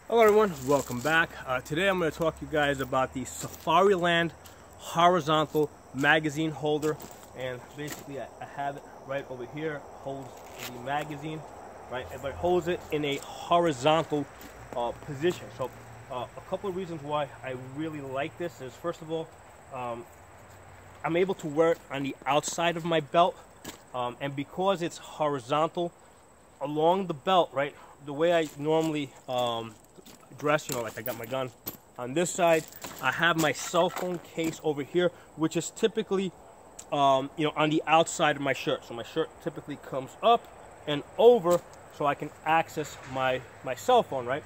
Hello everyone, welcome back. Today I'm going to talk to you guys about the Safariland horizontal magazine holder. And basically I have it right over here, holds the magazine, right? But it holds it in a horizontal position. So a couple of reasons why I really like this is, first of all, I'm able to wear it on the outside of my belt. And because it's horizontal along the belt, right? The way I normally dress, like I got my gun on this side, I have my cell phone case over here, which is typically on the outside of my shirt. So my shirt typically comes up and over so I can access my cell phone, right?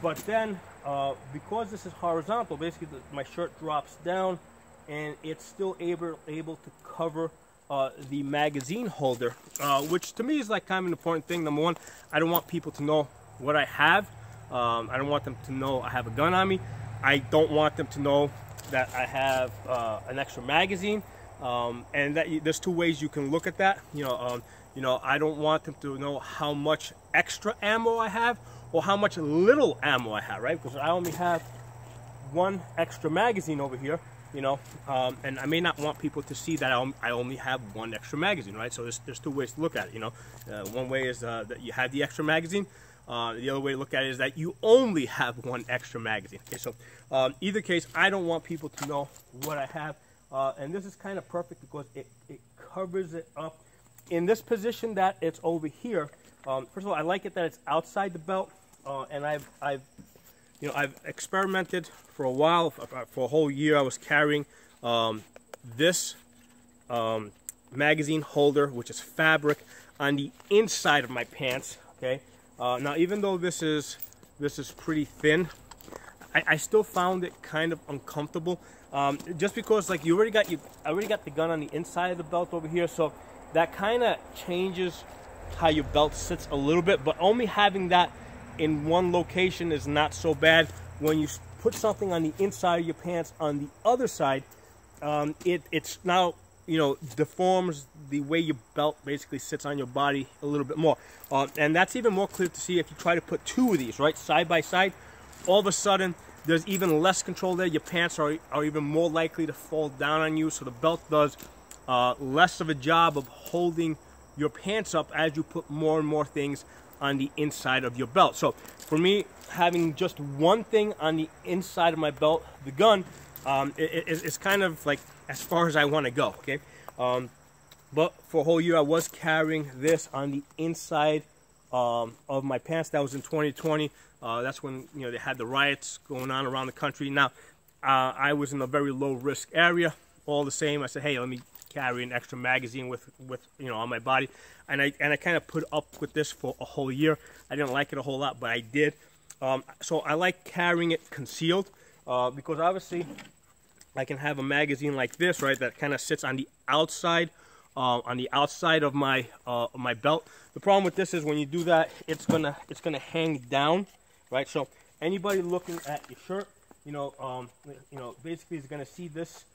But then because this is horizontal, basically my shirt drops down and it's still able to cover the magazine holder, which to me is like kind of an important thing. Number one, I don't want people to know what I have. I don't want them to know I have a gun on me. I don't want them to know that I have an extra magazine. And that there's two ways you can look at that. I don't want them to know how much extra ammo I have or how much little ammo I have, right? Because I only have one extra magazine over here. And I may not want people to see that I only have one extra magazine, right? So there's two ways to look at it. One way is that you have the extra magazine. The other way to look at it is that you only have one extra magazine. Okay, so either case, I don't want people to know what I have. And this is kind of perfect because it covers it up in this position that it's over here. First of all, I like it that it's outside the belt, and I've experimented for a while. For a whole year, I was carrying this magazine holder, which is fabric, on the inside of my pants. Okay. Now, even though this is pretty thin, I still found it kind of uncomfortable. Just because, like, I already got the gun on the inside of the belt over here, so that kind of changes how your belt sits a little bit. But only having that in one location is not so bad. When you put something on the inside of your pants on the other side, it's now deforms the way your belt basically sits on your body a little bit more. And that's even more clear to see if you try to put two of these right side by side. All of a sudden, there's even less control there. Your pants are even more likely to fall down on you. So the belt does less of a job of holding your pants up as you put more and more things on the inside of your belt. So for me, having just one thing on the inside of my belt, the gun, it's kind of like as far as I want to go. Okay. But for a whole year, I was carrying this on the inside of my pants. That was in 2020. That's when they had the riots going on around the country. Now, I was in a very low risk area. All the same, I said, hey, let me carry an extra magazine with on my body, and I kind of put up with this for a whole year. I didn't like it a whole lot, but I did. So I like carrying it concealed because obviously I can have a magazine like this, right, that kind of sits on the outside of my my belt. The problem with this is when you do that, it's gonna hang down, right? So anybody looking at your shirt, basically is gonna see this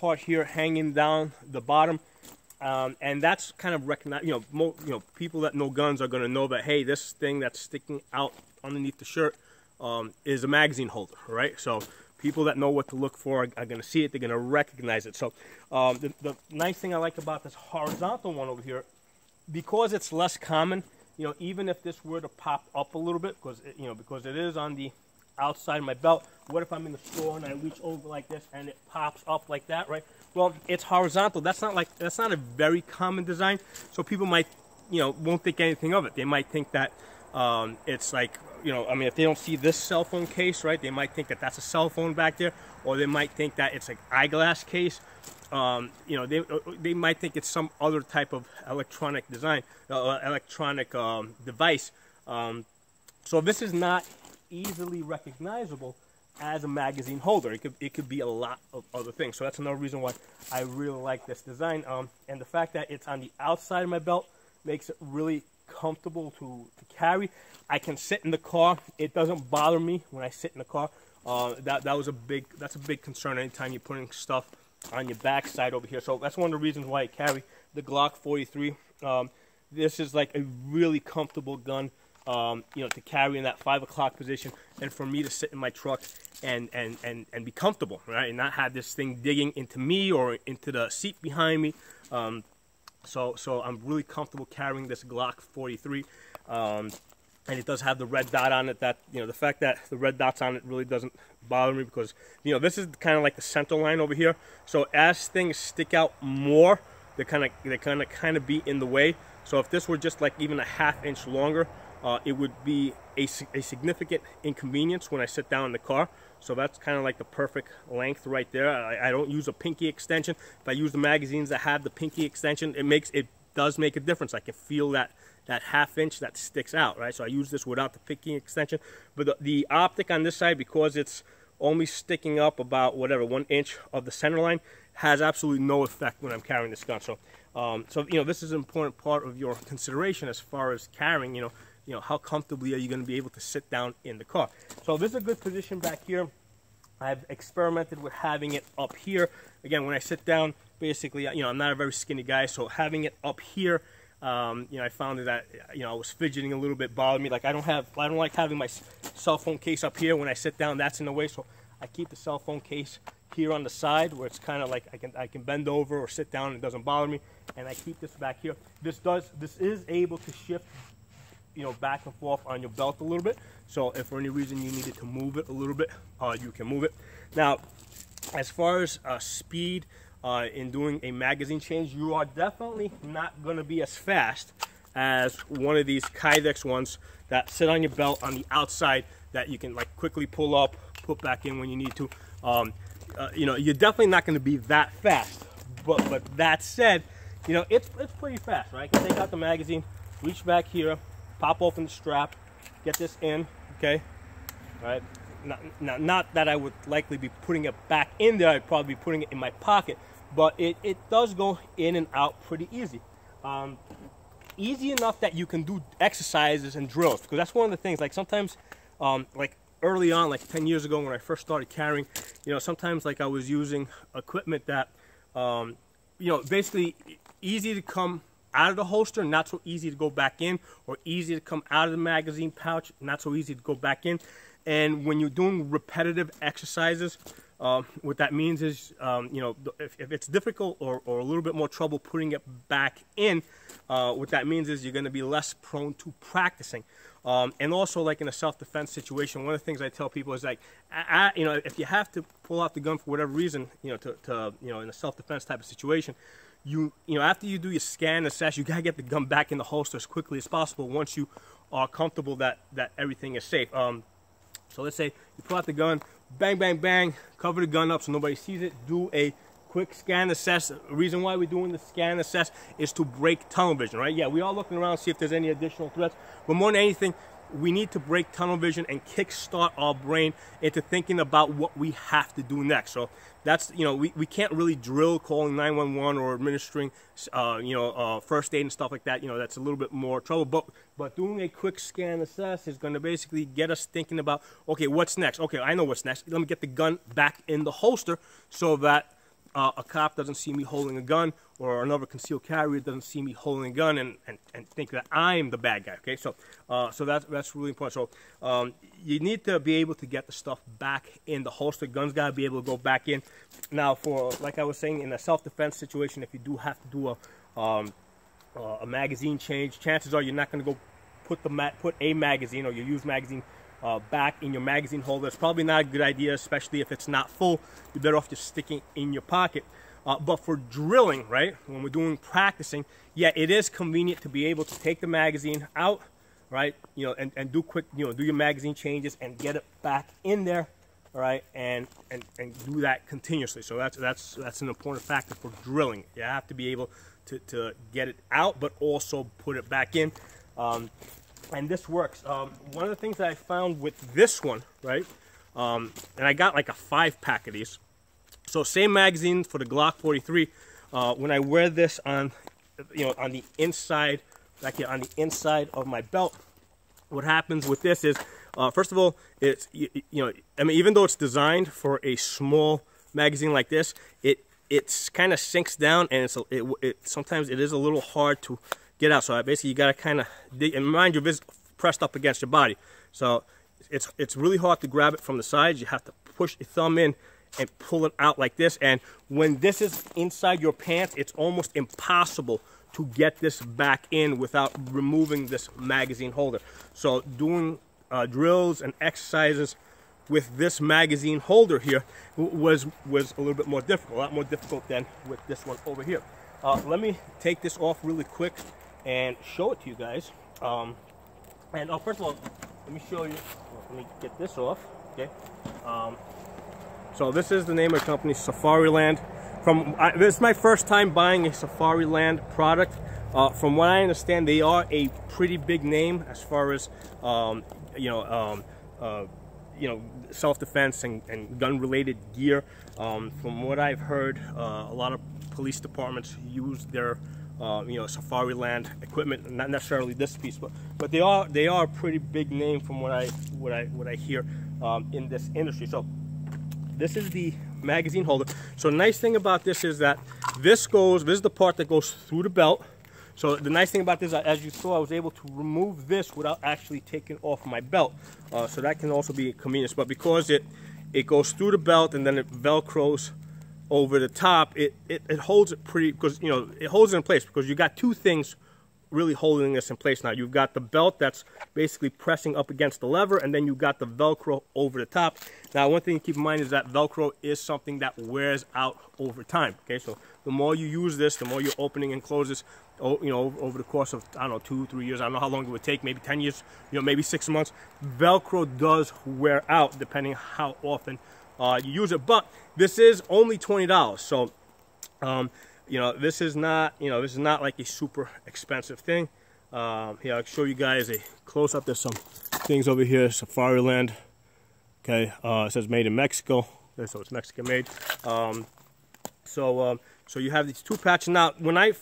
part here hanging down the bottom, and that's kind of recognized. People that know guns are gonna know that, hey, this thing that's sticking out underneath the shirt is a magazine holder, right? So people that know what to look for are going to see it. They're going to recognize it. So the nice thing I like about this horizontal one over here, because it's less common, even if this were to pop up a little bit, because it is on the outside of my belt. What if I'm in the store and I reach over like this and it pops up like that, right? Well, it's horizontal. That's not a very common design. So people might, won't think anything of it. They might think that it's like, if they don't see this cell phone case, right, they might think that that's a cell phone back there, or they might think that it's like eyeglass case. They might think it's some other type of electronic design, electronic device. So this is not easily recognizable as a magazine holder. It could be a lot of other things. So that's another reason why I really like this design. And the fact that it's on the outside of my belt makes it really comfortable to carry. I can sit in the car. It doesn't bother me when I sit in the car. That's a big concern anytime you're putting stuff on your backside over here. So that's one of the reasons why I carry the Glock 43. This is like a really comfortable gun you know, to carry in that 5 o'clock position, and for me to sit in my truck and be comfortable, right, and not have this thing digging into me or into the seat behind me. So I'm really comfortable carrying this Glock 43, and it does have the red dot on it. That, you know, the fact that the red dot's on it really doesn't bother me, because, you know, this is kind of like the center line over here. So as things stick out more, they kind of be in the way. So if this were just like even a ½ inch longer, it would be a significant inconvenience when I sit down in the car. So that's kind of like the perfect length right there. I don't use a pinky extension. If I use the magazines that have the pinky extension, it does make a difference. I can feel that ½ inch that sticks out, right? So I use this without the pinky extension. But the optic on this side, because it's only sticking up about whatever 1 inch of the center line, has absolutely no effect when I'm carrying this gun. So you know, this is an important part of your consideration as far as carrying. You know, how comfortably are you going to be able to sit down in the car? So this is a good position back here. I've experimented with having it up here. Again, when I sit down, basically, you know, I'm not a very skinny guy, so having it up here, you know, I found that, you know, I was fidgeting a little bit, bothered me. Like, I don't like having my cell phone case up here. When I sit down, that's in the way, so I keep the cell phone case here on the side, where it's kind of like I can bend over or sit down and it doesn't bother me. And I keep this back here. This is able to shift, you know, back and forth on your belt a little bit. So if for any reason you needed to move it a little bit, you can move it. Now, as far as speed in doing a magazine change, you are definitely not going to be as fast as one of these Kydex ones that sit on your belt on the outside that you can like quickly pull up, put back in when you need to. You know, you're definitely not going to be that fast. But that said, you know, it's pretty fast, right? I can take out the magazine, reach back here, pop open the strap, get this in, okay? All right. Not that I would likely be putting it back in there. I'd probably be putting it in my pocket, but it does go in and out pretty easy. Easy enough that you can do exercises and drills, because that's one of the things. Like sometimes, like early on, like 10 years ago when I first started carrying, you know, sometimes like I was using equipment that, you know, basically easy to come out of the holster, not so easy to go back in, or easy to come out of the magazine pouch, not so easy to go back in. And when you're doing repetitive exercises, what that means is, you know, if it's difficult or a little bit more trouble putting it back in, what that means is you're going to be less prone to practicing. And also, like in a self-defense situation, one of the things I tell people is like, you know, if you have to pull out the gun for whatever reason, you know, you know, in a self-defense type of situation, you know, after you do your scan and assess, you gotta get the gun back in the holster as quickly as possible once you are comfortable that everything is safe. So let's say you pull out the gun, bang, bang, bang, cover the gun up so nobody sees it, do a quick scan assess. The reason why we're doing the scan assess is to break tunnel vision, right? Yeah, we are looking around to see if there's any additional threats, but more than anything, we need to break tunnel vision and kickstart our brain into thinking about what we have to do next. So that's, you know, we can't really drill calling 911 or administering, you know, first aid and stuff like that. You know, that's a little bit more trouble. But doing a quick scan assess is going to basically get us thinking about, okay, what's next? Okay, I know what's next. Let me get the gun back in the holster so that a cop doesn't see me holding a gun, or another concealed carrier doesn't see me holding a gun and think that I'm the bad guy. Okay, so so that's really important. So you need to be able to get the stuff back in the holster. Guns gotta be able to go back in. Now, for like I was saying, in a self-defense situation, if you do have to do a magazine change, chances are you're not going to go put a magazine or your used magazine back in your magazine holder. It's probably not a good idea, especially if it's not full. You're better off just sticking in your pocket. But for drilling, right, when we're doing practicing, yeah, it is convenient to be able to take the magazine out, right, you know, and do quick, you know, do your magazine changes and get it back in there, all right, and do that continuously. So that's an important factor for drilling. You have to be able to get it out, but also put it back in. And this works. One of the things that I found with this one, right, and I got like a 5-pack of these. So same magazine for the Glock 43. When I wear this on, you know, on the inside, back here on the inside of my belt, what happens with this is, first of all, it's, you know, I mean, even though it's designed for a small magazine like this, it's kind of sinks down, and sometimes it is a little hard to get out. So basically, you gotta kind of dig. And mind you, pressed up against your body. So it's really hard to grab it from the sides. You have to push your thumb in and pull it out like this. And when this is inside your pants, it's almost impossible to get this back in without removing this magazine holder. So doing drills and exercises with this magazine holder here was a little bit more difficult, a lot more difficult than with this one over here. Let me take this off really quick and show it to you guys. First of all, let me show you. Let me get this off. Okay. So this is the name of the company, Safariland. This is my first time buying a Safariland product. From what I understand, they are a pretty big name as far as self-defense and gun-related gear. From what I've heard, a lot of police departments use their Safariland equipment, not necessarily this piece, but they are a pretty big name from what I hear in this industry. So this is the magazine holder. So the nice thing about this is that this is the part that goes through the belt. So the nice thing about this, as you saw, I was able to remove this without actually taking off my belt. So that can also be a convenience. But because it goes through the belt and then it velcros over the top, it holds it pretty, because it holds it in place, because you got two things really holding this in place now. You've got the belt that's basically pressing up against the lever, and then you've got the Velcro over the top. Now, one thing to keep in mind is that Velcro is something that wears out over time. Okay, so the more you use this, the more you're opening and closes, over the course of, I don't know, 2 or 3 years. I don't know how long it would take, maybe 10 years, maybe 6 months. Velcro does wear out depending how often you use it. But this is only $20, so this is not like a super expensive thing. Here, I'll show you guys a close-up. There's some things over here, Safariland. Okay, it says made in Mexico. Okay, so it's Mexican made. So you have these two patches. Now, when I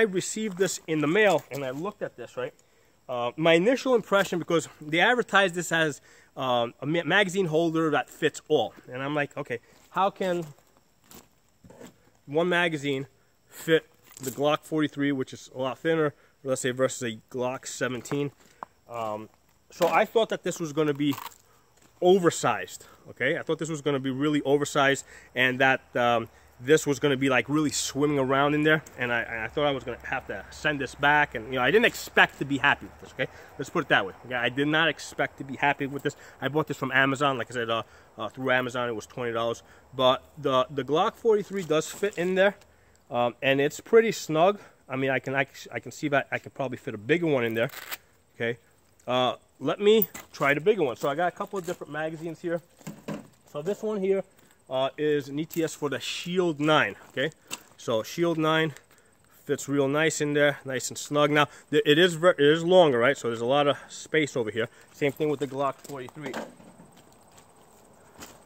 received this in the mail and I looked at this, right, my initial impression, because they advertised this as a magazine holder that fits all, and I'm like, okay, how can one magazine fit the Glock 43, which is a lot thinner, let's say, versus a Glock 17? So I thought that this was going to be oversized. Okay, I thought this was going to be really oversized, and that this was going to be like really swimming around in there, and I thought I was going to have to send this back, and I didn't expect to be happy with this. Okay, let's put it that way. Okay, I did not expect to be happy with this. I bought this from Amazon, like I said, through Amazon. It was $20, but the Glock 43 does fit in there, and it's pretty snug. I mean, I can see that I could probably fit a bigger one in there. Okay, let me try the bigger one. So I got a couple of different magazines here. So this one here is an ETS for the Shield 9. Okay, so Shield 9 fits real nice in there, nice and snug. Now it is longer, right? So there's a lot of space over here. Same thing with the Glock 43.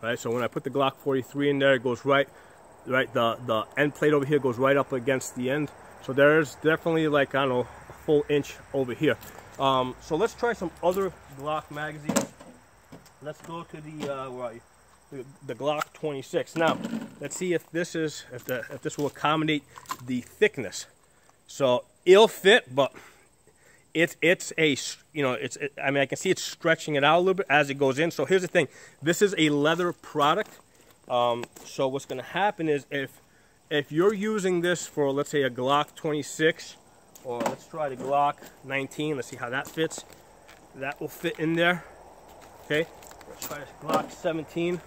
Right, so when I put the Glock 43 in there, it goes right. The end plate over here goes right up against the end. So there's definitely, like, I don't know, a full inch over here. So let's try some other Glock magazines. Let's go to the where are you? The Glock 26. Now, let's see if this will accommodate the thickness. So it'll fit, but I mean, I can see it's stretching it out a little bit as it goes in. So here's the thing: this is a leather product. So what's going to happen is if you're using this for, let's say, a Glock 26, or let's try the Glock 19. Let's see how that fits. That will fit in there. Okay. Let's try this Glock 17.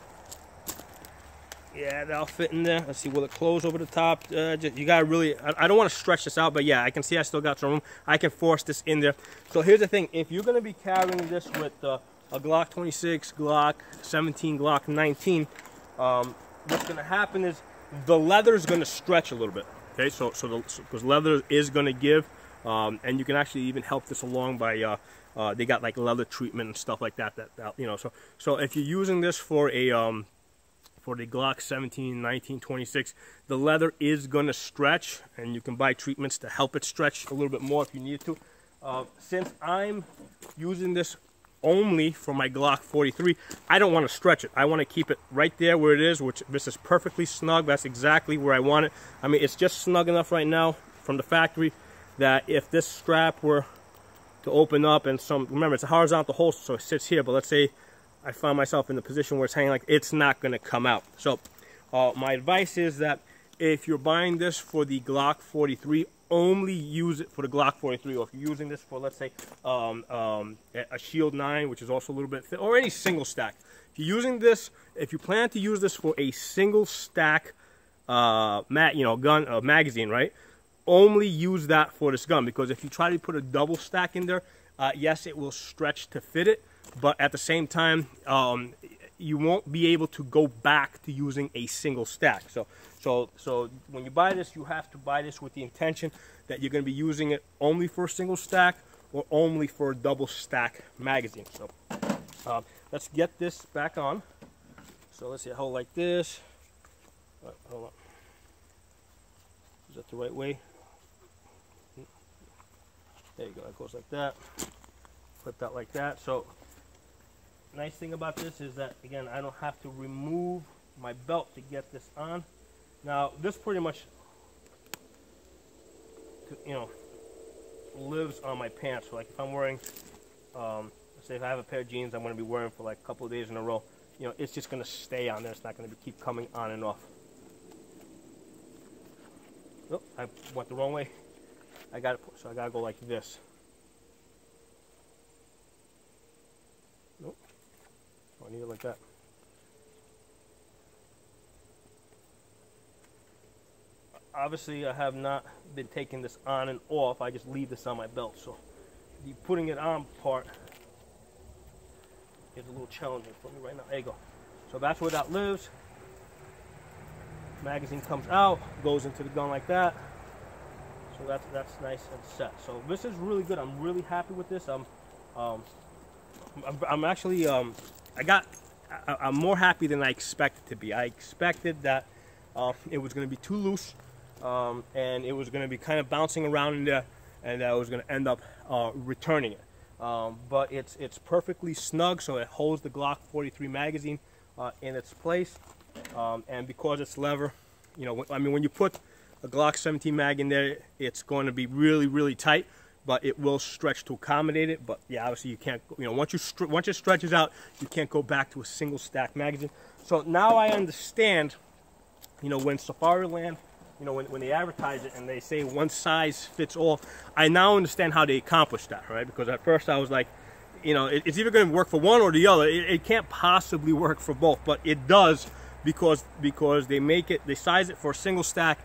Yeah, that'll fit in there. Let's see, will it close over the top? You gotta really, I don't want to stretch this out, but yeah, I can see I still got some room. I can force this in there. So here's the thing: if you're gonna be carrying this with a Glock 26, Glock 17, Glock 19, what's gonna happen is the leather is gonna stretch a little bit. Okay, because leather is gonna give, and you can actually even help this along by they got like leather treatment and stuff like that. So if you're using this for a for the Glock 17, 19, 26, the leather is going to stretch, and you can buy treatments to help it stretch a little bit more if you need to. Since I'm using this only for my Glock 43, I don't want to stretch it. I want to keep it right there where it is, which this is perfectly snug. That's exactly where I want it. I mean, it's just snug enough right now from the factory that if this strap were to open up, and remember, it's a horizontal holster, so it sits here, but let's say I found myself in the position where it's hanging, like, it's not going to come out. So my advice is that if you're buying this for the Glock 43, only use it for the Glock 43, or if you're using this for, let's say, a Shield 9, which is also a little bit thick, or any single stack. If you're using this, if you plan to use this for a single stack magazine, right? Only use that for this gun, because if you try to put a double stack in there, yes, it will stretch to fit it, but at the same time, you won't be able to go back to using a single stack. So when you buy this, you have to buy this with the intention that you're going to be using it only for a single stack or only for a double stack magazine. So let's get this back on. So let's see, I hold like this. Hold on. Is that the right way? There you go, it goes like that. Flip that like that. So nice thing about this is that, again, I don't have to remove my belt to get this on. Now this pretty much, you know, lives on my pants. So like if I'm wearing, let's say if I have a pair of jeans I'm going to be wearing for like a couple of days in a row, you know, it's just going to stay on there. It's not going to keep coming on and off. Oh, I went the wrong way. I got it, so I got to go like this. Nope. Oh, I need it like that. Obviously, I have not been taking this on and off. I just leave this on my belt. So the putting it on part is a little challenging for me right now. There you go. So that's where that lives. Magazine comes out, goes into the gun like that. So that's nice and set. So this is really good. I'm really happy with this. I'm actually I'm more happy than I expected to be. I expected that it was going to be too loose, and it was going to be kind of bouncing around in there, and I was going to end up returning it. But it's perfectly snug, so it holds the Glock 43 magazine in its place. And because it's leather, you know, I mean, when you put a Glock 17 mag in there, it's going to be really, really tight, but it will stretch to accommodate it. But yeah, obviously you can't, you know, once it stretches out, you can't go back to a single stack magazine. So now I understand, you know, when Safariland, you know, when they advertise it and they say one size fits all, I now understand how they accomplish that, right? Because at first I was like, you know, it's either going to work for one or the other. It can't possibly work for both, but it does, because they make it, they size it for a single stack,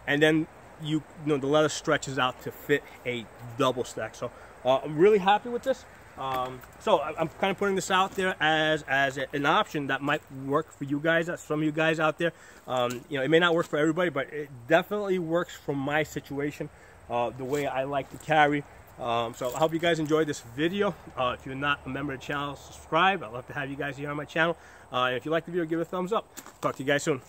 and then you know the leather stretches out to fit a double stack. So I'm really happy with this. So I'm kind of putting this out there as an option that might work for you guys, some of you guys out there. You know, it may not work for everybody, but it definitely works for my situation, the way I like to carry. So I hope you guys enjoyed this video. If you're not a member of the channel, subscribe. I'd love to have you guys here on my channel. And if you like the video, give it a thumbs up. Talk to you guys soon.